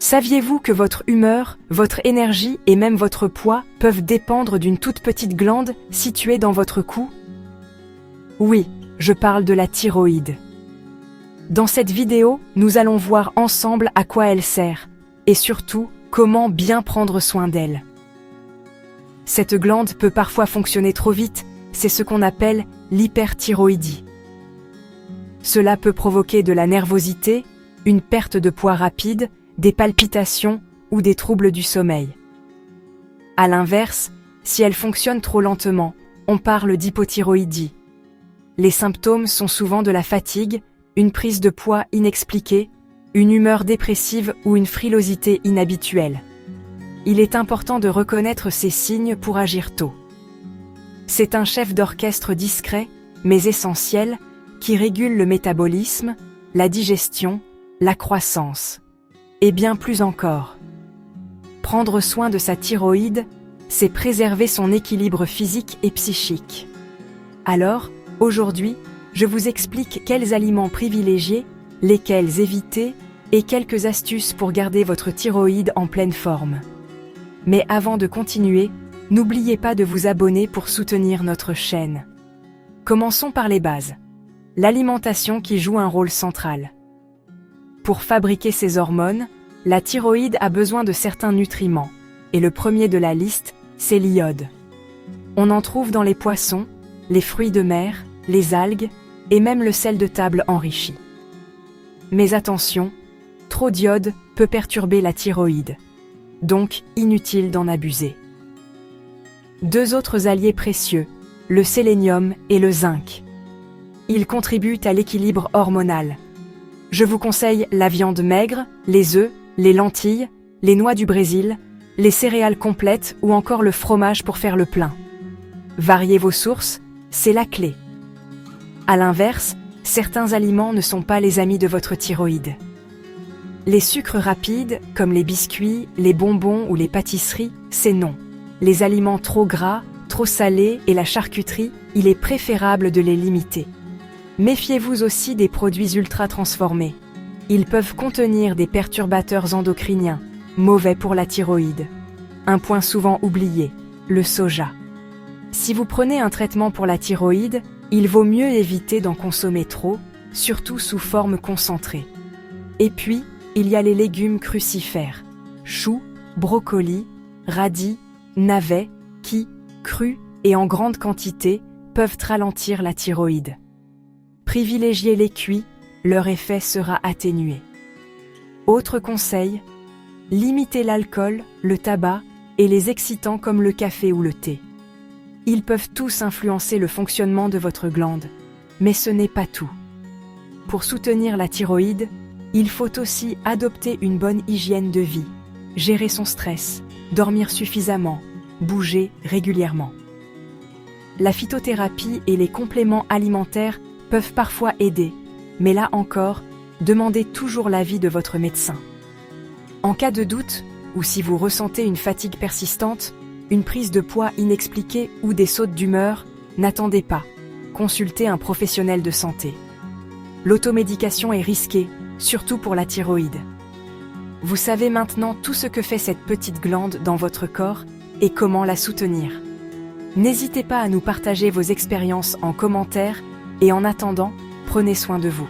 Saviez-vous que votre humeur, votre énergie et même votre poids peuvent dépendre d'une toute petite glande située dans votre cou? Oui, je parle de la thyroïde. Dans cette vidéo, nous allons voir ensemble à quoi elle sert et surtout comment bien prendre soin d'elle. Cette glande peut parfois fonctionner trop vite, c'est ce qu'on appelle l'hyperthyroïdie. Cela peut provoquer de la nervosité, une perte de poids rapide, des palpitations ou des troubles du sommeil. À l'inverse, si elle fonctionne trop lentement, on parle d'hypothyroïdie. Les symptômes sont souvent de la fatigue, une prise de poids inexpliquée, une humeur dépressive ou une frilosité inhabituelle. Il est important de reconnaître ces signes pour agir tôt. C'est un chef d'orchestre discret, mais essentiel, qui régule le métabolisme, la digestion, la croissance. Et bien plus encore. Prendre soin de sa thyroïde, c'est préserver son équilibre physique et psychique. Alors, aujourd'hui, je vous explique quels aliments privilégier, lesquels éviter et quelques astuces pour garder votre thyroïde en pleine forme. Mais avant de continuer, n'oubliez pas de vous abonner pour soutenir notre chaîne. Commençons par les bases. L'alimentation qui joue un rôle central. Pour fabriquer ses hormones, la thyroïde a besoin de certains nutriments, et le premier de la liste, c'est l'iode. On en trouve dans les poissons, les fruits de mer, les algues, et même le sel de table enrichi. Mais attention, trop d'iode peut perturber la thyroïde, donc inutile d'en abuser. Deux autres alliés précieux, le sélénium et le zinc. Ils contribuent à l'équilibre hormonal. Je vous conseille la viande maigre, les œufs, les lentilles, les noix du Brésil, les céréales complètes ou encore le fromage pour faire le plein. Variez vos sources, c'est la clé. À l'inverse, certains aliments ne sont pas les amis de votre thyroïde. Les sucres rapides, comme les biscuits, les bonbons ou les pâtisseries, c'est non. Les aliments trop gras, trop salés et la charcuterie, il est préférable de les limiter. Méfiez-vous aussi des produits ultra transformés. Ils peuvent contenir des perturbateurs endocriniens, mauvais pour la thyroïde. Un point souvent oublié, le soja. Si vous prenez un traitement pour la thyroïde, il vaut mieux éviter d'en consommer trop, surtout sous forme concentrée. Et puis, il y a les légumes crucifères, choux, brocolis, radis, navets, qui, crus et en grande quantité, peuvent ralentir la thyroïde. Privilégiez les cuits, leur effet sera atténué. Autre conseil, limitez l'alcool, le tabac et les excitants comme le café ou le thé. Ils peuvent tous influencer le fonctionnement de votre glande, mais ce n'est pas tout. Pour soutenir la thyroïde, il faut aussi adopter une bonne hygiène de vie, gérer son stress, dormir suffisamment, bouger régulièrement. La phytothérapie et les compléments alimentaires peuvent parfois aider, mais là encore, demandez toujours l'avis de votre médecin. En cas de doute, ou si vous ressentez une fatigue persistante, une prise de poids inexpliquée ou des sautes d'humeur, n'attendez pas, consultez un professionnel de santé. L'automédication est risquée, surtout pour la thyroïde. Vous savez maintenant tout ce que fait cette petite glande dans votre corps et comment la soutenir. N'hésitez pas à nous partager vos expériences en commentaire et en attendant, prenez soin de vous.